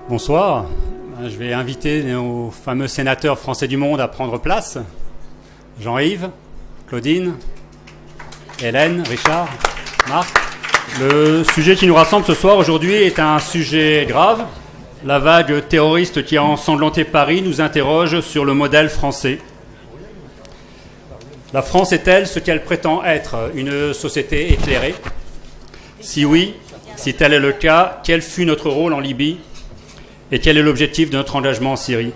Bonsoir. Je vais inviter nos fameux sénateurs français du monde à prendre place. Jean-Yves, Claudine, Hélène, Richard, Marc. Le sujet qui nous rassemble ce soir aujourd'hui est un sujet grave. La vague terroriste qui a ensanglanté Paris nous interroge sur le modèle français. La France est-elle ce qu'elle prétend être, une société éclairée? Si oui, si tel est le cas, quel fut notre rôle en Libye et quel est l'objectif de notre engagement en Syrie?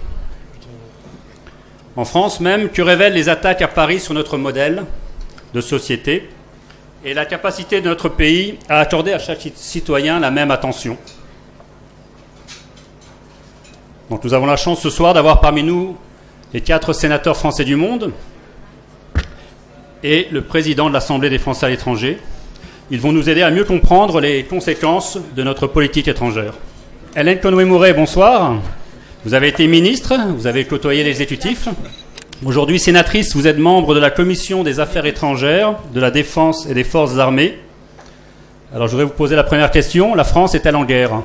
En France même, que révèlent les attaques à Paris sur notre modèle de société et la capacité de notre pays à accorder à chaque citoyen la même attention? Donc nous avons la chance ce soir d'avoir parmi nous les 4 sénateurs français du monde et le président de l'Assemblée des Français à l'étranger. Ils vont nous aider à mieux comprendre les conséquences de notre politique étrangère. Hélène Conway-Mouret, bonsoir. Vous avez été ministre, vous avez côtoyé l'exécutif. Aujourd'hui sénatrice, vous êtes membre de la Commission des Affaires étrangères, de la Défense et des Forces armées. Alors je voudrais vous poser la première question. La France est-elle en guerre?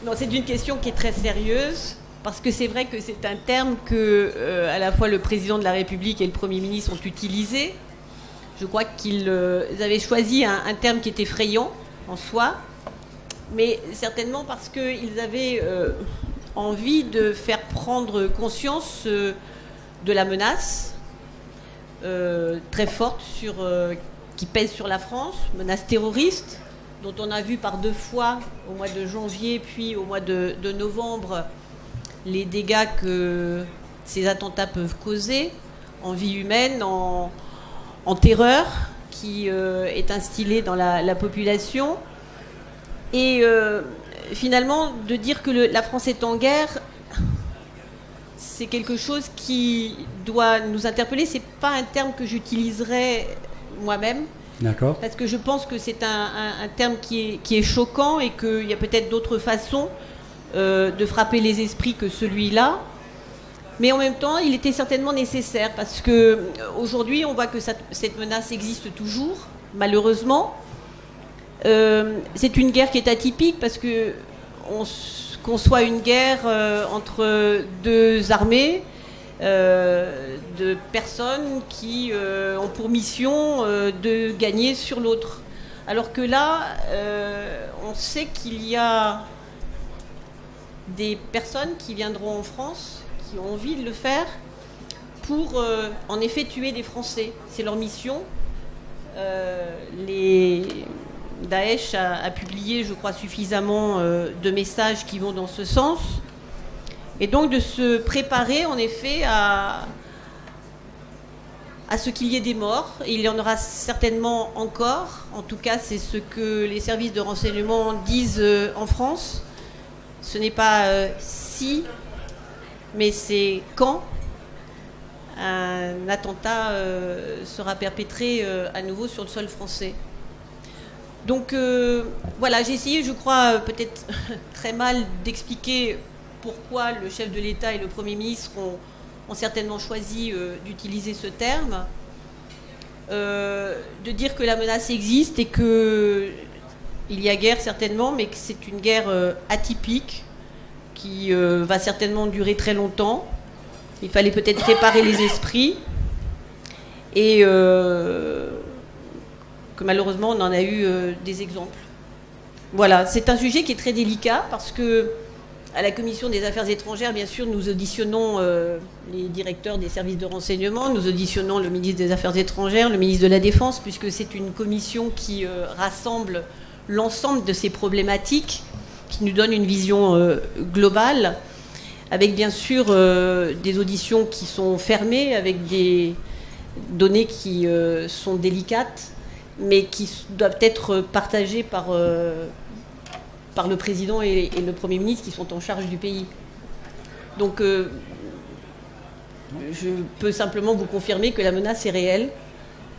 Non, c'est une question qui est très sérieuse, parce que c'est vrai que c'est un terme que à la fois le président de la République et le Premier ministre ont utilisé. Je crois qu'ils avaient choisi un terme qui est effrayant en soi, mais certainement parce qu'ils avaient envie de faire prendre conscience de la menace très forte qui pèse sur la France, menace terroriste, dont on a vu par 2 fois, au mois de janvier puis au mois de novembre, les dégâts que ces attentats peuvent causer en vie humaine, en terreur qui est instillée dans la population. Et finalement, de dire que la France est en guerre, c'est quelque chose qui doit nous interpeller. C'est pas un terme que j'utiliserais moi-même. D'accord. Parce que je pense que c'est un terme qui est choquant et qu'il y a peut-être d'autres façons de frapper les esprits que celui-là. Mais en même temps, il était certainement nécessaire parce qu'aujourd'hui, on voit que cette menace existe toujours, malheureusement. C'est une guerre qui est atypique parce qu'on conçoit une guerre entre 2 armées, de personnes qui ont pour mission de gagner sur l'autre. Alors que là, on sait qu'il y a des personnes qui viendront en France, qui ont envie de le faire, pour en effet tuer des Français. C'est leur mission. Daesh a publié, je crois, suffisamment de messages qui vont dans ce sens. Et donc de se préparer, en effet, à ce qu'il y ait des morts. Et il y en aura certainement encore. En tout cas, c'est ce que les services de renseignement disent en France. Ce n'est pas si, mais c'est quand un attentat sera perpétré à nouveau sur le sol français. Donc voilà, j'ai essayé, je crois, peut-être très mal d'expliquer pourquoi le chef de l'État et le Premier ministre ont certainement choisi d'utiliser ce terme, de dire que la menace existe et qu'il y a guerre certainement, mais que c'est une guerre atypique qui va certainement durer très longtemps. Il fallait peut-être préparer les esprits et que malheureusement on en a eu des exemples. Voilà, c'est un sujet qui est très délicat parce que à la Commission des Affaires étrangères, bien sûr, nous auditionnons les directeurs des services de renseignement, nous auditionnons le ministre des Affaires étrangères, le ministre de la Défense, puisque c'est une commission qui rassemble l'ensemble de ces problématiques, qui nous donne une vision globale, avec bien sûr des auditions qui sont fermées, avec des données qui sont délicates, mais qui doivent être partagées par le président et le Premier ministre qui sont en charge du pays. Donc je peux simplement vous confirmer que la menace est réelle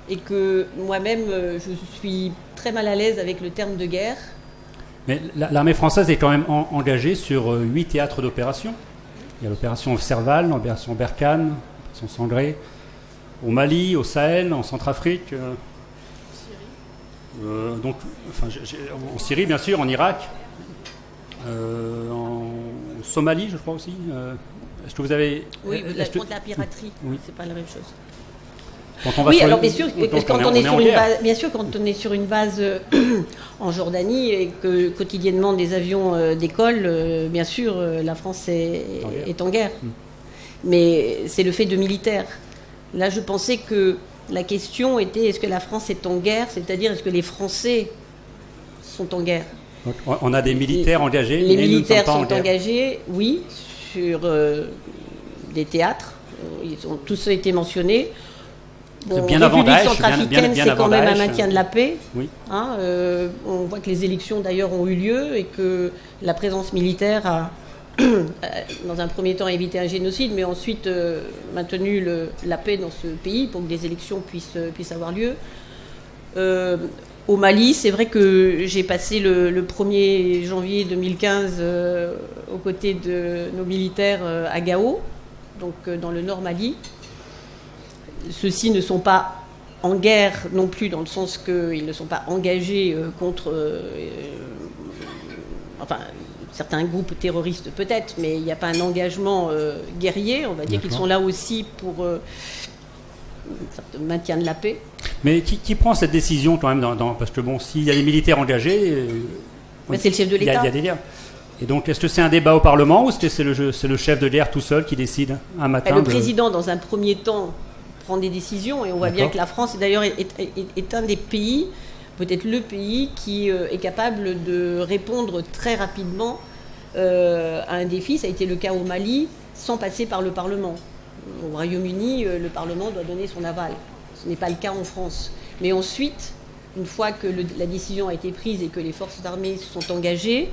et que moi-même je suis très mal à l'aise avec le terme de guerre. Mais l'armée française est quand même engagée sur 8 théâtres d'opération. Il y a l'opération Serval, l'opération Berkane, l'opération Sangré, au Mali, au Sahel, en Centrafrique. En Syrie, bien sûr, en Irak, Somalie, je crois aussi. Est-ce que vous avez... Oui, contre la piraterie, oui. C'est pas la même chose. Oui, alors bien sûr, quand on est sur une base, bien sûr, quand on est sur une base en Jordanie et que quotidiennement des avions décollent, bien sûr, la France est en guerre. Mais c'est le fait de militaires. Là, je pensais que la question était est-ce que la France est en guerre, c'est-à-dire est-ce que les Français sont en guerre. Donc, on a des militaires engagés. Les militaires sont engagés, oui, sur des théâtres. Ils ont tous été mentionnés. Bon, bien avant Daesh, c'est quand même un maintien de la paix. Oui. Hein, on voit que les élections d'ailleurs ont eu lieu et que la présence militaire a, dans un premier temps, évité un génocide, mais ensuite maintenu la paix dans ce pays pour que des élections puissent avoir lieu. Au Mali, c'est vrai que j'ai passé le 1er janvier 2015 aux côtés de nos militaires à Gao, donc dans le nord Mali. Ceux-ci ne sont pas en guerre non plus, dans le sens qu'ils ne sont pas engagés contre certains groupes terroristes peut-être, mais il n'y a pas un engagement guerrier. On va dire qu'ils sont là aussi pour un certain maintien de la paix. Mais qui prend cette décision quand même parce que bon, s'il y a des militaires engagés... c'est le chef de l'État. Il y a des guerres. Et donc, est-ce que c'est un débat au Parlement ou est-ce que c'est le chef de guerre tout seul qui décide un matin Le président, dans un premier temps, prend des décisions et on voit bien que la France, d'ailleurs, est un des pays, peut-être le pays, qui est capable de répondre très rapidement à un défi. Ça a été le cas au Mali, sans passer par le Parlement. Au Royaume-Uni, le Parlement doit donner son aval. Ce n'est pas le cas en France. Mais ensuite, une fois que la décision a été prise et que les forces armées sont engagées,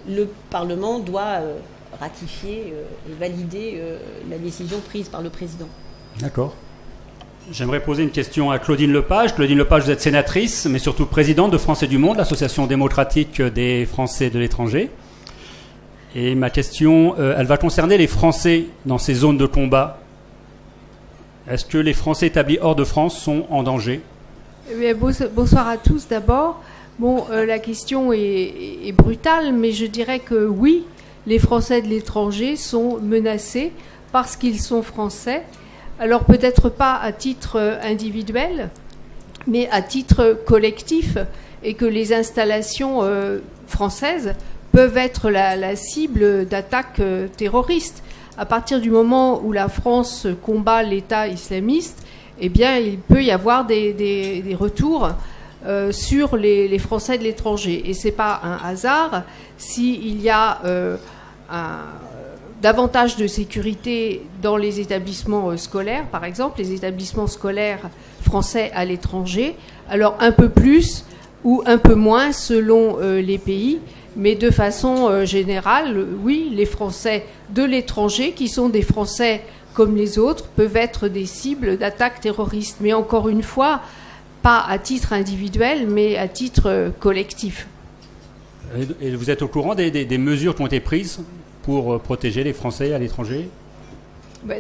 le Parlement doit ratifier et valider la décision prise par le président. D'accord. J'aimerais poser une question à Claudine Lepage. Claudine Lepage, vous êtes sénatrice, mais surtout présidente de France et du Monde, l'association démocratique des Français de l'étranger. Et ma question, elle va concerner les Français dans ces zones de combat. Est-ce que les Français établis hors de France sont en danger ? Bonsoir à tous d'abord. Bon, la question est brutale, mais je dirais que oui, les Français de l'étranger sont menacés parce qu'ils sont Français. Alors peut-être pas à titre individuel, mais à titre collectif, et que les installations françaises peuvent être la cible d'attaques terroristes. À partir du moment où la France combat l'État islamiste, eh bien, il peut y avoir des retours sur les Français de l'étranger. Et ce n'est pas un hasard s'il y a davantage de sécurité dans les établissements scolaires, par exemple, les établissements scolaires français à l'étranger, alors un peu plus ou un peu moins selon les pays, mais de façon générale, oui, les Français de l'étranger, qui sont des Français comme les autres, peuvent être des cibles d'attaques terroristes. Mais encore une fois, pas à titre individuel, mais à titre collectif. Et vous êtes au courant des mesures qui ont été prises pour protéger les Français à l'étranger ?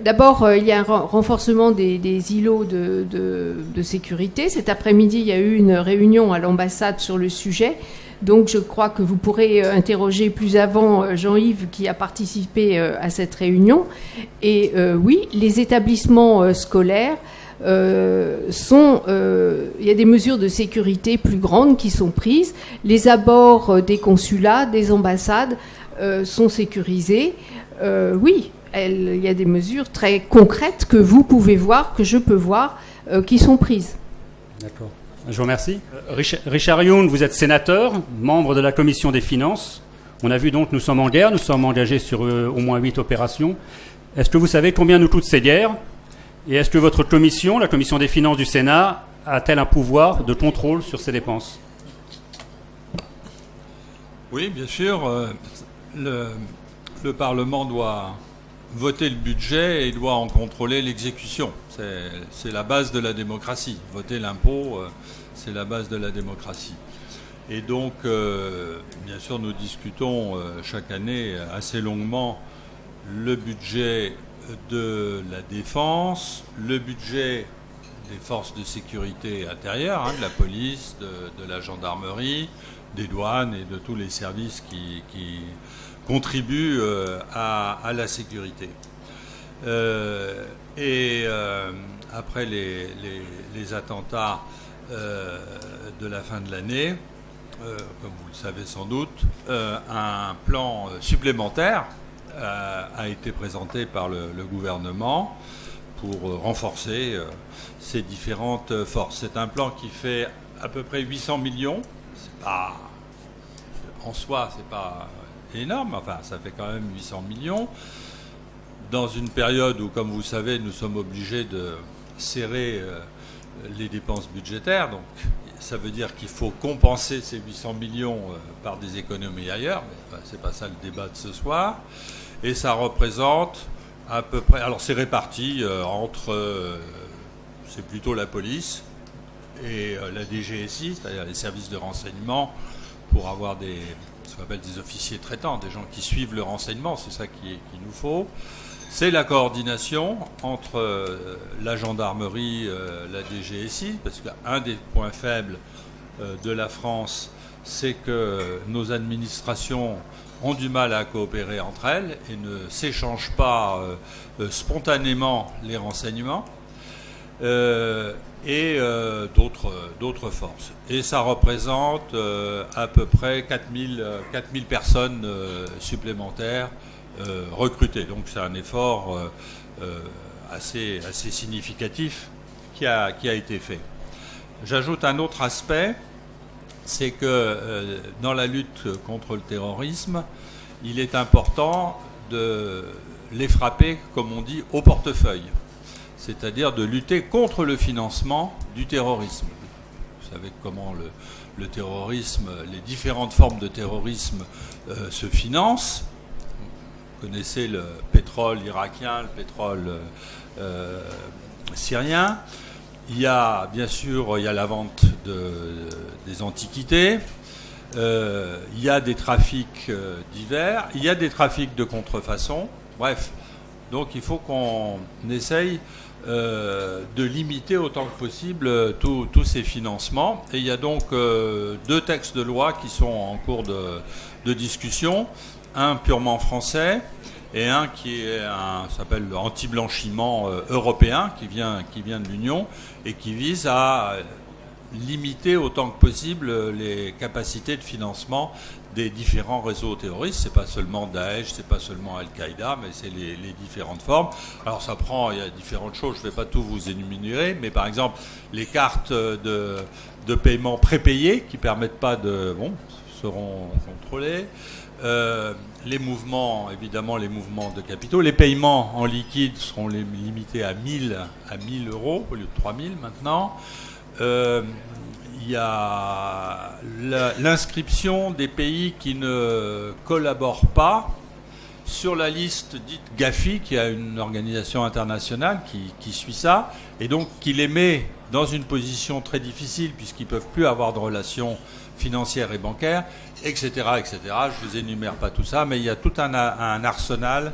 D'abord, il y a un renforcement des îlots de sécurité. Cet après-midi, il y a eu une réunion à l'ambassade sur le sujet. Donc, je crois que vous pourrez interroger plus avant Jean-Yves qui a participé à cette réunion. Et oui, les établissements scolaires il y a des mesures de sécurité plus grandes qui sont prises. Les abords des consulats, des ambassades sont sécurisés. Oui, il y a des mesures très concrètes que vous pouvez voir, que je peux voir, qui sont prises. D'accord. Je vous remercie. Richard Youn, vous êtes sénateur, membre de la Commission des Finances. On a vu donc, nous sommes en guerre, nous sommes engagés sur au moins 8 opérations. Est-ce que vous savez combien nous coûtent ces guerres ? Et est-ce que votre commission, la Commission des Finances du Sénat, a-t-elle un pouvoir de contrôle sur ces dépenses ? Oui, bien sûr. Le Parlement doit voter le budget et doit en contrôler l'exécution. C'est la base de la démocratie. Voter l'impôt, c'est la base de la démocratie. Et donc, bien sûr, nous discutons chaque année assez longuement le budget de la défense, le budget des forces de sécurité intérieure, de la police, de la gendarmerie, des douanes et de tous les services qui contribuent à la sécurité. Après les attentats de la fin de l'année, comme vous le savez sans doute, un plan supplémentaire a été présenté par le gouvernement pour renforcer ces différentes forces. C'est un plan qui fait à peu près 800 millions. En soi, c'est pas énorme, enfin ça fait quand même 800 millions. Dans une période où, comme vous savez, nous sommes obligés de serrer les dépenses budgétaires, donc ça veut dire qu'il faut compenser ces 800 millions par des économies ailleurs, mais c'est pas ça le débat de ce soir. Et ça représente à peu près, alors c'est réparti entre, c'est plutôt la police et la DGSI, c'est-à-dire les services de renseignement, pour avoir ce qu'on appelle des officiers traitants, des gens qui suivent le renseignement, c'est ça qu'il nous faut. C'est la coordination entre la gendarmerie, la DGSI, parce qu'un des points faibles de la France, c'est que nos administrations ont du mal à coopérer entre elles et ne s'échangent pas spontanément les renseignements. Et d'autres forces. Et ça représente à peu près 4000 personnes supplémentaires recrutées. Donc c'est un effort assez significatif qui a été fait. J'ajoute un autre aspect, c'est que dans la lutte contre le terrorisme, il est important de les frapper, comme on dit, au portefeuille. C'est-à-dire de lutter contre le financement du terrorisme. Vous savez comment le terrorisme, les différentes formes de terrorisme se financent. Vous connaissez le pétrole irakien, le pétrole syrien. Il y a, bien sûr, la vente des antiquités. Il y a des trafics divers. Il y a des trafics de contrefaçon. Bref, donc il faut qu'on essaye de limiter autant que possible tous ces financements. Et il y a donc 2 textes de loi qui sont en cours de discussion. Un purement français et un qui s'appelle anti-blanchiment européen, qui vient de l'Union et qui vise à limiter autant que possible les capacités de financement des différents réseaux terroristes. C'est pas seulement Daesh, c'est pas seulement Al-Qaïda, mais c'est les différentes formes. Alors il y a différentes choses, je ne vais pas tout vous énumérer, mais par exemple les cartes de paiement prépayées qui permettent pas seront contrôlées. Les mouvements, évidemment les mouvements de capitaux, les paiements en liquide seront limités à 1000 euros au lieu de 3000 maintenant. Il y a l'inscription des pays qui ne collaborent pas sur la liste dite Gafi, qui a une organisation internationale qui suit ça, et donc qui les met dans une position très difficile puisqu'ils ne peuvent plus avoir de relations financières et bancaires, etc., etc. Je ne vous énumère pas tout ça, mais il y a tout un arsenal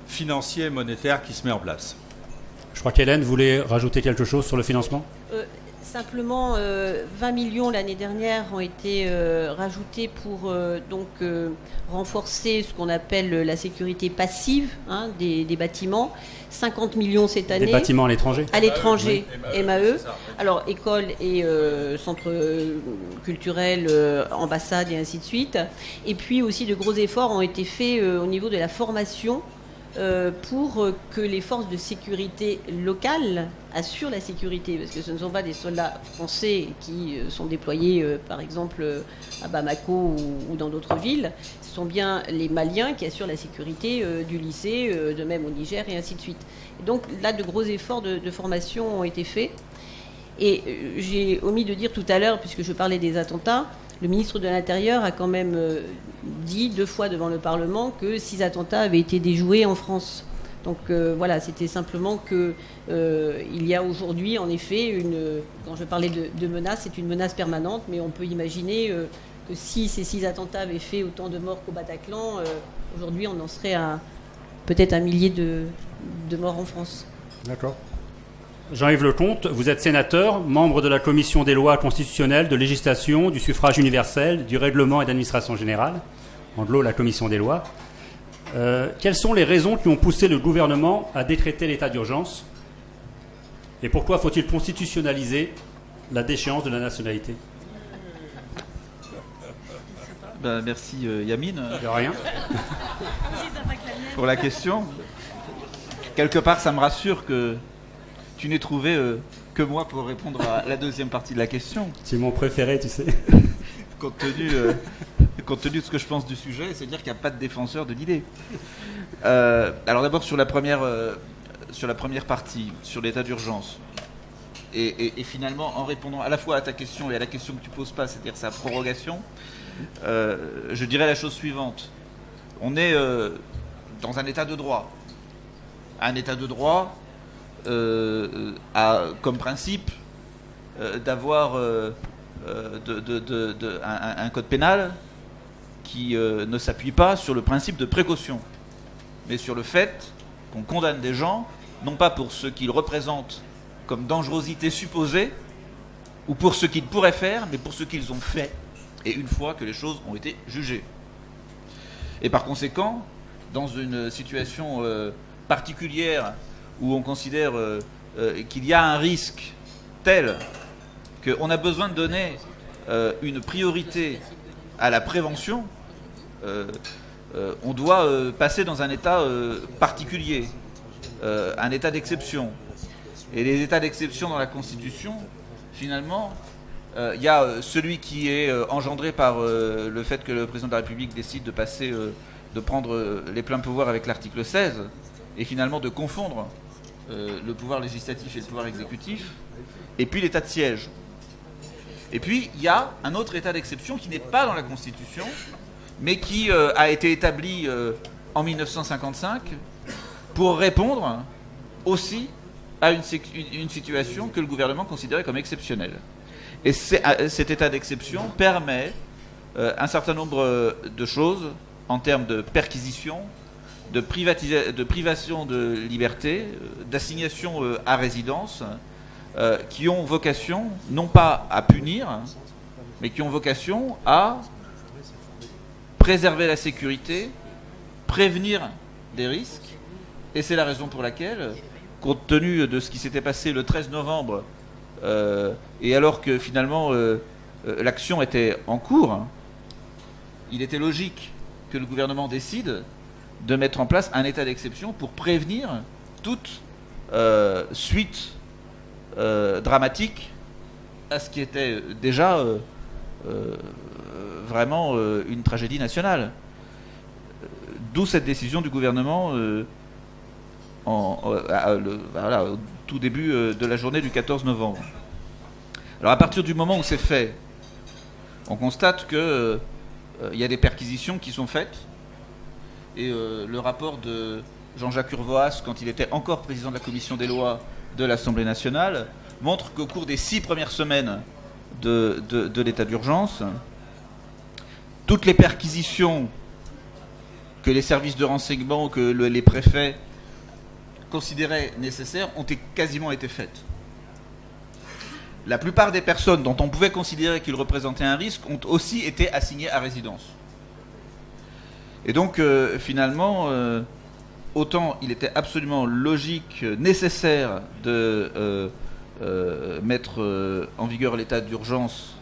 financier et monétaire qui se met en place. Je crois qu'Hélène voulait rajouter quelque chose sur le financement. Simplement, 20 millions l'année dernière ont été rajoutés pour renforcer ce qu'on appelle la sécurité passive des bâtiments. 50 millions cette année. Des bâtiments à l'étranger. À l'étranger, oui. MAE. Alors, école et centres culturels, ambassades et ainsi de suite. Et puis aussi, de gros efforts ont été faits au niveau de la formation pour que les forces de sécurité locales assurent la sécurité, parce que ce ne sont pas des soldats français qui sont déployés, par exemple, à Bamako ou dans d'autres villes. Ce sont bien les Maliens qui assurent la sécurité du lycée, de même au Niger, et ainsi de suite. Et donc là, de gros efforts de formation ont été faits. Et j'ai omis de dire tout à l'heure, puisque je parlais des attentats, le ministre de l'Intérieur a quand même dit 2 fois devant le Parlement que 6 attentats avaient été déjoués en France. Donc voilà, c'était simplement que il y a aujourd'hui, en effet, quand je parlais de menace, c'est une menace permanente, mais on peut imaginer que si ces 6 attentats avaient fait autant de morts qu'au Bataclan, aujourd'hui on en serait à peut-être 1 millier de morts en France. D'accord. Jean-Yves Lecomte, vous êtes sénateur, membre de la commission des lois constitutionnelles, de législation, du suffrage universel, du règlement et d'administration générale, en gros la commission des lois. Quelles sont les raisons qui ont poussé le gouvernement à décréter l'état d'urgence? Et pourquoi faut-il constitutionnaliser la déchéance de la nationalité? Merci Yamine. De rien. Pour la question. Quelque part, ça me rassure que tu n'aies trouvé que moi pour répondre à la deuxième partie de la question. C'est mon préféré, tu sais. Compte tenu de ce que je pense du sujet, c'est-à-dire qu'il n'y a pas de défenseur de l'idée. Alors d'abord sur la première partie, sur l'état d'urgence. Et finalement, en répondant à la fois à ta question et à la question que tu poses pas, c'est-à-dire sa prorogation, je dirais la chose suivante. On est dans un état de droit. Un état de droit a comme principe d'avoir un code pénal qui ne s'appuie pas sur le principe de précaution, mais sur le fait qu'on condamne des gens, non pas pour ce qu'ils représentent comme dangerosité supposée, ou pour ce qu'ils pourraient faire, mais pour ce qu'ils ont fait, et une fois que les choses ont été jugées. Et par conséquent, dans une situation particulière où on considère qu'il y a un risque tel qu'on a besoin de donner une priorité à la prévention, on doit passer dans un état particulier, un état d'exception. Et les états d'exception dans la Constitution, finalement, il y a celui qui est engendré par le fait que le président de la République décide de prendre les pleins pouvoirs avec l'article 16, et finalement de confondre le pouvoir législatif et le pouvoir exécutif, et puis l'état de siège. Et puis il y a un autre état d'exception qui n'est pas dans la Constitution, mais qui a été établi en 1955 pour répondre aussi à une situation que le gouvernement considérait comme exceptionnelle. Et cet état d'exception permet un certain nombre de choses en termes de perquisition, de privation de liberté, d'assignation à résidence, qui ont vocation non pas à punir, mais qui ont vocation à préserver la sécurité, prévenir des risques. Et c'est la raison pour laquelle, compte tenu de ce qui s'était passé le 13 novembre, et alors que finalement l'action était en cours, il était logique que le gouvernement décide de mettre en place un état d'exception pour prévenir toute suite dramatique à ce qui était déjà vraiment une tragédie nationale. D'où cette décision du gouvernement au tout début de la journée du 14 novembre. Alors à partir du moment où c'est fait, on constate que il y a des perquisitions qui sont faites, et le rapport de Jean-Jacques Urvoas, quand il était encore président de la commission des lois de l'Assemblée nationale, montre qu'au cours des 6 premières semaines de l'état d'urgence, toutes les perquisitions que les services de renseignement, que les préfets considéraient nécessaires ont quasiment été faites. La plupart des personnes dont on pouvait considérer qu'ils représentaient un risque ont aussi été assignées à résidence. Et donc, finalement, autant il était absolument logique, nécessaire de mettre en vigueur l'état d'urgence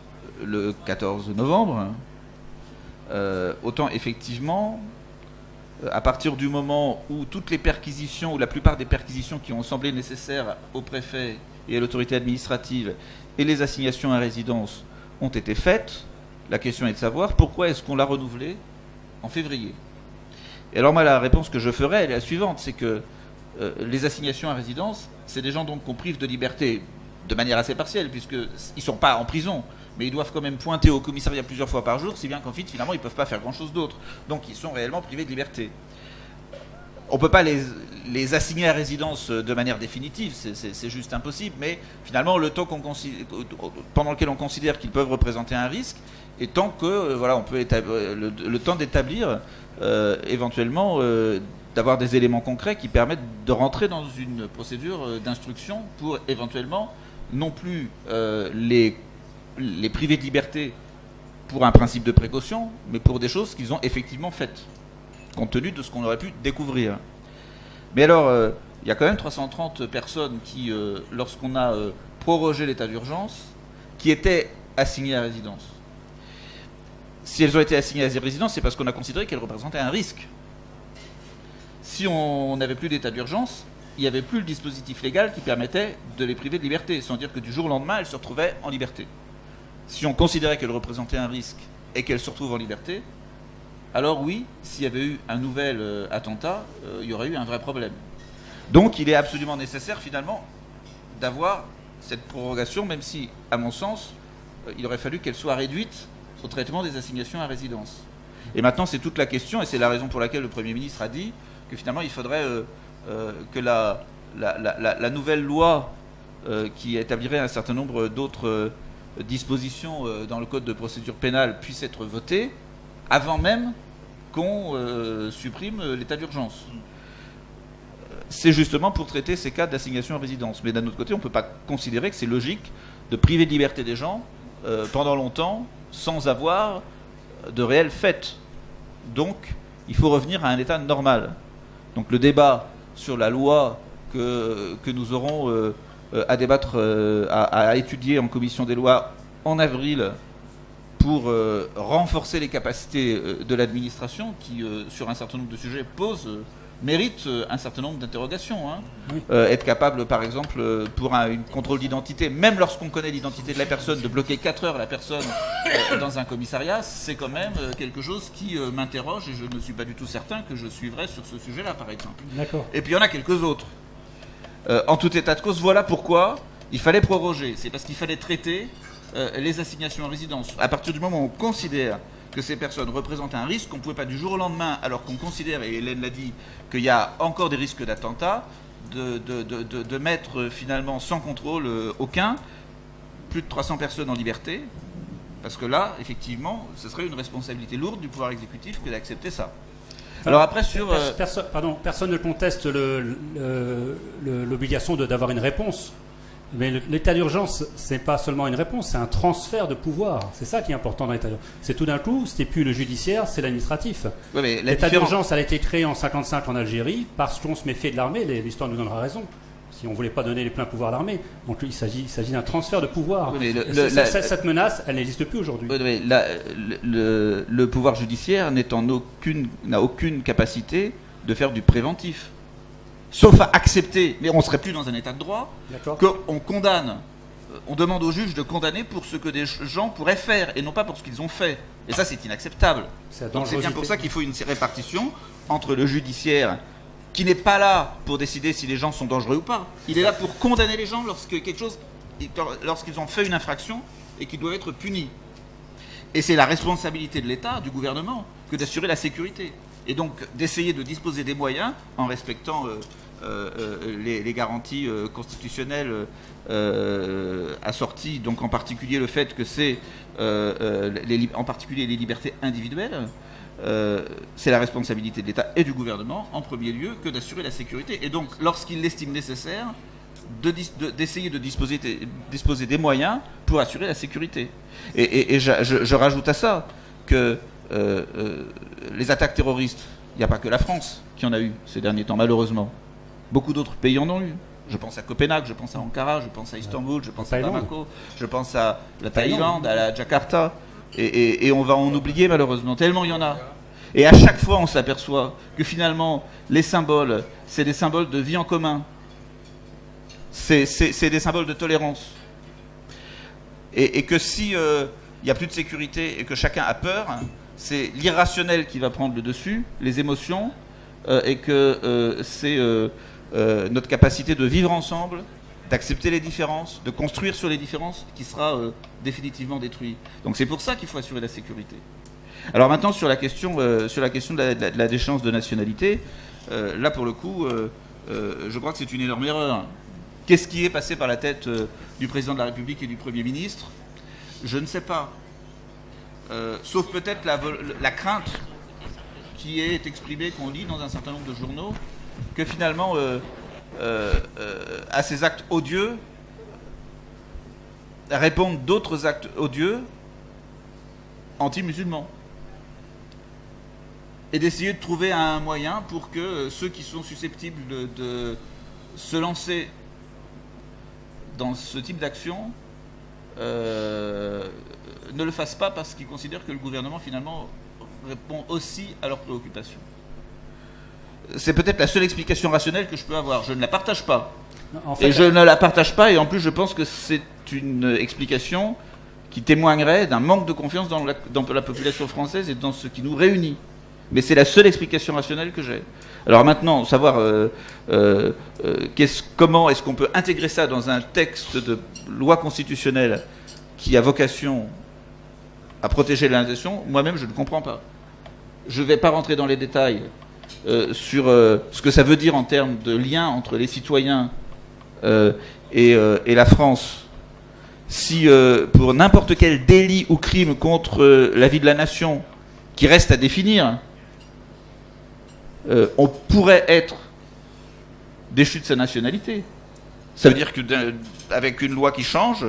le 14 novembre, autant effectivement, à partir du moment où toutes les perquisitions, ou la plupart des perquisitions qui ont semblé nécessaires au préfet et à l'autorité administrative et les assignations à résidence ont été faites, la question est de savoir pourquoi est-ce qu'on l'a renouvelé en février. Et alors moi la réponse que je ferai elle est la suivante, c'est que les assignations à résidence, c'est des gens donc qu'on prive de liberté de manière assez partielle, puisqu'ils ne sont pas en prison, mais ils doivent quand même pointer au commissariat plusieurs fois par jour, si bien qu'en fait finalement ils ne peuvent pas faire grand chose d'autre. Donc ils sont réellement privés de liberté. On ne peut pas les assigner à résidence de manière définitive, c'est juste impossible, mais finalement le temps pendant lequel on considère qu'ils peuvent représenter un risque, et tant que on peut le temps d'établir éventuellement d'avoir des éléments concrets qui permettent de rentrer dans une procédure d'instruction pour éventuellement non plus les priver de liberté pour un principe de précaution, mais pour des choses qu'ils ont effectivement faites. compte tenu de ce qu'on aurait pu découvrir. Mais alors, il y a quand même 330 personnes qui, lorsqu'on a prorogé l'état d'urgence, qui étaient assignées à résidence. Si elles ont été assignées à résidence, c'est parce qu'on a considéré qu'elles représentaient un risque. Si on n'avait plus d'état d'urgence, il n'y avait plus le dispositif légal qui permettait de les priver de liberté, sans dire que du jour au lendemain, elles se retrouvaient en liberté. Si on considérait qu'elles représentaient un risque et qu'elles se retrouvent en liberté, alors oui, s'il y avait eu un nouvel attentat, il y aurait eu un vrai problème. Donc il est absolument nécessaire finalement d'avoir cette prorogation, même si, à mon sens, il aurait fallu qu'elle soit réduite au traitement des assignations à résidence. Et maintenant, c'est toute la question, et c'est la raison pour laquelle le Premier ministre a dit que finalement, il faudrait que la nouvelle loi qui établirait un certain nombre d'autres dispositions dans le Code de procédure pénale puisse être votée avant même qu'on supprime l'état d'urgence. C'est justement pour traiter ces cas d'assignation à résidence. Mais d'un autre côté, on ne peut pas considérer que c'est logique de priver de liberté des gens pendant longtemps sans avoir de réel fait. Donc, il faut revenir à un état normal. Donc le débat sur la loi que nous aurons à débattre, à étudier en commission des lois en avril pour renforcer les capacités de l'administration qui, sur un certain nombre de sujets, mérite un certain nombre d'interrogations. Hein. Oui. Être capable, par exemple, pour un contrôle d'identité, même lorsqu'on connaît l'identité de la personne, de bloquer 4 heures la personne dans un commissariat, c'est quand même quelque chose qui m'interroge et je ne suis pas du tout certain que je suivrai sur ce sujet-là, par exemple. D'accord. Et puis il y en a quelques autres. En tout état de cause, voilà pourquoi il fallait proroger. C'est parce qu'il fallait traiter les assignations en résidence. À partir du moment où on considère que ces personnes représentent un risque, qu'on ne pouvait pas du jour au lendemain, alors qu'on considère, et Hélène l'a dit, qu'il y a encore des risques d'attentat, de mettre finalement sans contrôle aucun plus de 300 personnes en liberté, parce que là, effectivement, ce serait une responsabilité lourde du pouvoir exécutif que d'accepter ça. Alors après sur... Personne ne conteste l'obligation d'avoir une réponse. Mais l'état d'urgence, c'est pas seulement une réponse, c'est un transfert de pouvoir. C'est ça qui est important dans l'état d'urgence. C'est tout d'un coup, c'était plus le judiciaire, c'est l'administratif. Oui, l'état d'urgence, a été créé en 1955 en Algérie parce qu'on se méfiait de l'armée. L'histoire nous donnera raison. Si on ne voulait pas donner les pleins pouvoirs à l'armée. Donc il s'agit d'un transfert de pouvoir. Oui, cette menace, elle n'existe plus aujourd'hui. Oui, le pouvoir judiciaire n'a aucune capacité de faire du préventif. Sauf à accepter, mais on ne serait plus dans un état de droit, qu'on condamne, on demande aux juges de condamner pour ce que des gens pourraient faire, et non pas pour ce qu'ils ont fait. Et ça, c'est inacceptable. Donc c'est bien pour ça qu'il faut une répartition entre le judiciaire, qui n'est pas là pour décider si les gens sont dangereux ou pas. Il est là pour condamner les gens lorsqu'ils ont fait une infraction et qu'ils doivent être punis. Et c'est la responsabilité de l'État, du gouvernement, que d'assurer la sécurité. Et donc d'essayer de disposer des moyens en respectant les garanties constitutionnelles assorties, donc en particulier le fait que c'est en particulier les libertés individuelles, c'est la responsabilité de l'État et du gouvernement en premier lieu que d'assurer la sécurité. Et donc lorsqu'il l'estime nécessaire, d'essayer de disposer des moyens pour assurer la sécurité. Et je rajoute à ça que les attaques terroristes, il n'y a pas que la France qui en a eu ces derniers temps, malheureusement. Beaucoup d'autres pays en ont eu. Je pense à Copenhague, je pense à Ankara, je pense à Istanbul, je pense à Bamako, je pense à la Thaïlande, à la Jakarta. Et on va en oublier malheureusement, tellement il y en a. Et à chaque fois, on s'aperçoit que finalement, les symboles, c'est des symboles de vie en commun. C'est des symboles de tolérance. Et que si il n'y a plus de sécurité et que chacun a peur, c'est l'irrationnel qui va prendre le dessus, les émotions, et que c'est notre capacité de vivre ensemble, d'accepter les différences, de construire sur les différences qui sera définitivement détruite. Donc c'est pour ça qu'il faut assurer la sécurité. Alors maintenant sur la question de la déchéance de nationalité, là pour le coup, je crois que c'est une énorme erreur. Qu'est-ce qui est passé par la tête du président de la République et du Premier ministre? Je ne sais pas. Sauf peut-être la crainte qui est exprimée, qu'on lit dans un certain nombre de journaux, que finalement, à ces actes odieux, répondent d'autres actes odieux anti-musulmans. et d'essayer de trouver un moyen pour que ceux qui sont susceptibles de se lancer dans ce type d'action ne le fassent pas parce qu'ils considèrent que le gouvernement finalement répond aussi à leurs préoccupations. C'est peut-être la seule explication rationnelle que je peux avoir. Je ne la partage pas. En fait, et je ne la partage pas, et en plus je pense que c'est une explication qui témoignerait d'un manque de confiance dans la population française et dans ce qui nous réunit. Mais c'est la seule explication rationnelle que j'ai. Alors maintenant, savoir comment est-ce qu'on peut intégrer ça dans un texte de loi constitutionnelle qui a vocation à protéger la nation, moi-même je ne comprends pas. Je ne vais pas rentrer dans les détails sur ce que ça veut dire en termes de lien entre les citoyens et la France. Si pour n'importe quel délit ou crime contre la vie de la nation, qui reste à définir, on pourrait être déchu de sa nationalité. Ça veut dire qu'avec une loi qui change,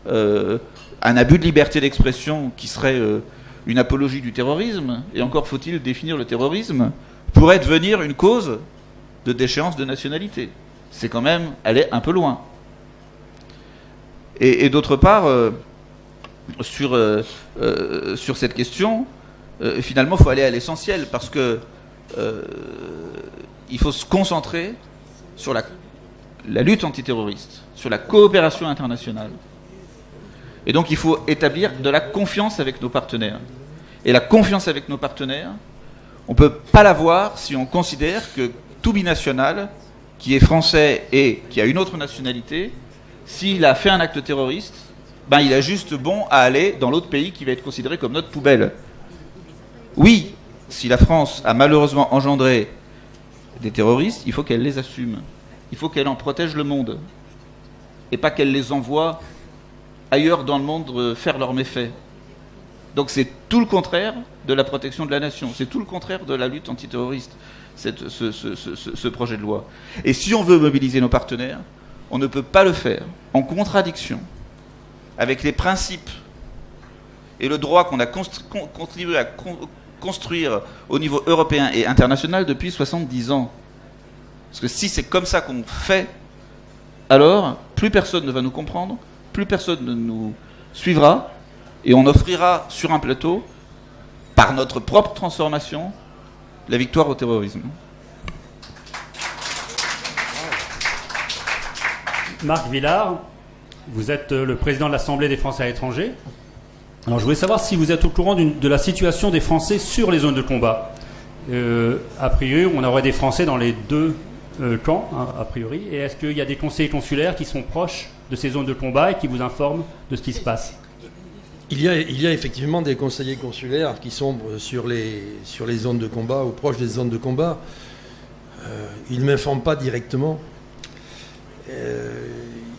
un abus de liberté d'expression qui serait une apologie du terrorisme, et encore faut-il définir le terrorisme, pourrait devenir une cause de déchéance de nationalité. C'est quand même aller un peu loin. Et d'autre part, sur cette question, finalement, il faut aller à l'essentiel, parce que il faut se concentrer sur la lutte antiterroriste, sur la coopération internationale. Et donc il faut établir de la confiance avec nos partenaires. Et la confiance avec nos partenaires, on ne peut pas l'avoir si on considère que tout binational, qui est français et qui a une autre nationalité, s'il a fait un acte terroriste, ben il a juste bon à aller dans l'autre pays qui va être considéré comme notre poubelle. Oui, si la France a malheureusement engendré des terroristes, il faut qu'elle les assume. Il faut qu'elle en protège le monde. Et pas qu'elle les envoie ailleurs dans le monde faire leurs méfaits. Donc c'est tout le contraire de la protection de la nation. C'est tout le contraire de la lutte antiterroriste, ce projet de loi. Et si on veut mobiliser nos partenaires, on ne peut pas le faire en contradiction avec les principes et le droit qu'on a contribué à construire au niveau européen et international depuis 70 ans. Parce que si c'est comme ça qu'on fait, alors plus personne ne va nous comprendre, plus personne ne nous suivra, et on offrira sur un plateau, par notre propre transformation, la victoire au terrorisme. Marc Villard, vous êtes le président de l'Assemblée des Français à l'étranger. Alors je voulais savoir si vous êtes au courant de la situation des Français sur les zones de combat. A priori, on aurait des Français dans les deux camps, hein, a priori. Et est-ce qu'il y a des conseillers consulaires qui sont proches de ces zones de combat et qui vous informent de ce qui se passe ? Il y a effectivement des conseillers consulaires qui sont sur les zones de combat ou proches des zones de combat. Ils ne m'informent pas directement.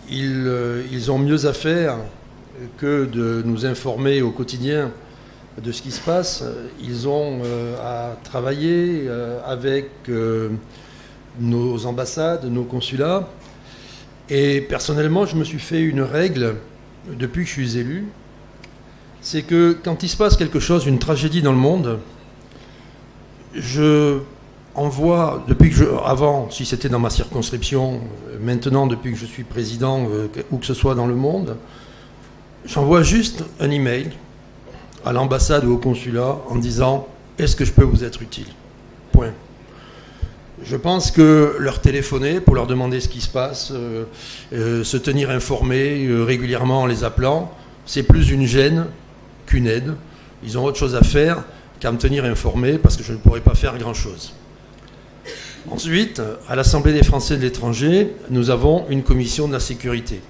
Ils ont mieux à faire que de nous informer au quotidien de ce qui se passe. Ils ont à travailler avec nos ambassades, nos consulats. Et personnellement, je me suis fait une règle depuis que je suis élu. C'est que quand il se passe quelque chose, une tragédie dans le monde, je envoie, avant, si c'était dans ma circonscription, maintenant depuis que je suis président, où que ce soit dans le monde, j'envoie juste un email à l'ambassade ou au consulat en disant « Est-ce que je peux vous être utile ?» Point. Je pense que leur téléphoner pour leur demander ce qui se passe, se tenir informés régulièrement en les appelant, c'est plus une gêne qu'une aide. Ils ont autre chose à faire qu'à me tenir informé parce que je ne pourrais pas faire grand-chose. Ensuite, à l'Assemblée des Français de l'étranger, nous avons une commission de la sécurité.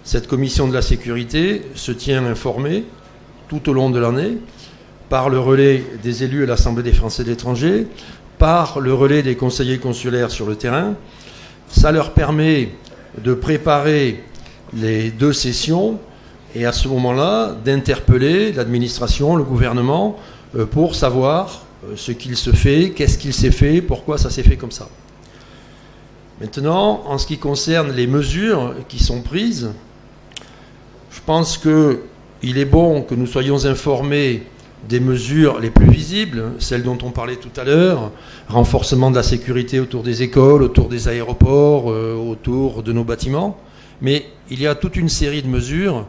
Cette commission de la sécurité se tient informée tout au long de l'année par le relais des élus à l'Assemblée des Français de l'étranger, par le relais des conseillers consulaires sur le terrain. Ça leur permet de préparer les deux sessions et à ce moment-là d'interpeller l'administration, le gouvernement pour savoir ce qu'il se fait, qu'est-ce qu'il s'est fait, pourquoi ça s'est fait comme ça. Maintenant, en ce qui concerne les mesures qui sont prises, je pense qu'il est bon que nous soyons informés des mesures les plus visibles, celles dont on parlait tout à l'heure, renforcement de la sécurité autour des écoles, autour des aéroports, autour de nos bâtiments. Mais il y a toute une série de mesures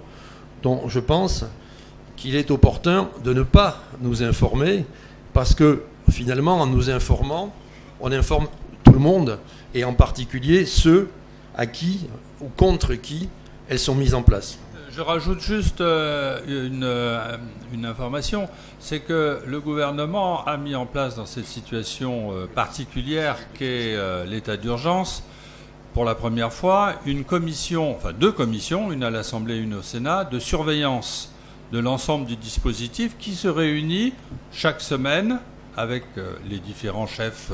dont je pense qu'il est opportun de ne pas nous informer, parce que finalement, en nous informant, on informe tout le monde, et en particulier ceux à qui ou contre qui elles sont mises en place. Je rajoute juste une information, c'est que le gouvernement a mis en place dans cette situation particulière qu'est l'état d'urgence, pour la première fois, une commission, enfin 2 commissions, une à l'Assemblée et une au Sénat, de surveillance de l'ensemble du dispositif qui se réunit chaque semaine avec les différents chefs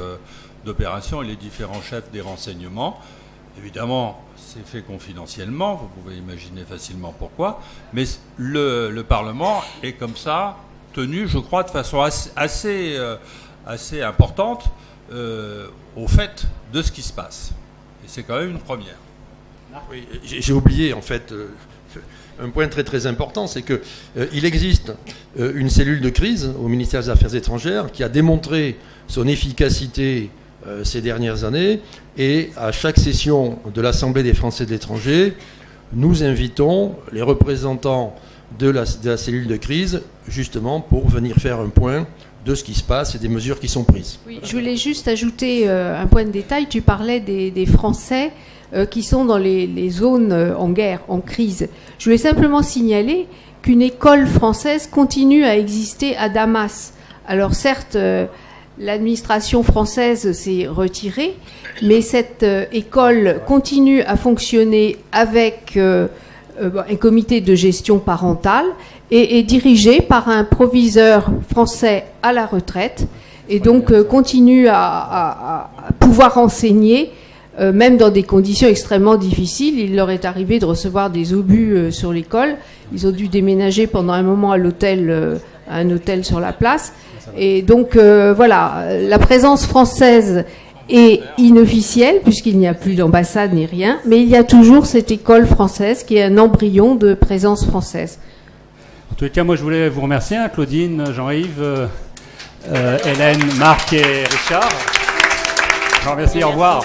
d'opération et les différents chefs des renseignements. Évidemment, c'est fait confidentiellement, vous pouvez imaginer facilement pourquoi, mais le Parlement est comme ça tenu, je crois, de façon assez importante au fait de ce qui se passe. Et c'est quand même une première. Oui, j'ai oublié en fait un point très très important, c'est qu'il existe une cellule de crise au ministère des Affaires étrangères qui a démontré son efficacité ces dernières années, et à chaque session de l'Assemblée des Français de l'étranger, nous invitons les représentants de la cellule de crise justement pour venir faire un point de ce qui se passe et des mesures qui sont prises. Oui, je voulais juste ajouter un point de détail. Tu parlais des Français qui sont dans les zones en guerre, en crise. Je voulais simplement signaler qu'une école française continue à exister à Damas. Alors certes, l'administration française s'est retirée, mais cette école continue à fonctionner avec un comité de gestion parentale et est dirigée par un proviseur français à la retraite, et donc continue à pouvoir enseigner, même dans des conditions extrêmement difficiles. Il leur est arrivé de recevoir des obus sur l'école. Ils ont dû déménager pendant un moment à un hôtel sur la place. Et donc voilà, la présence française est inofficielle puisqu'il n'y a plus d'ambassade ni rien, mais il y a toujours cette école française qui est un embryon de présence française. En tous les cas, moi je voulais vous remercier, hein, Claudine, Jean-Yves, Hélène, Marc et Richard. Je vous remercie, au revoir.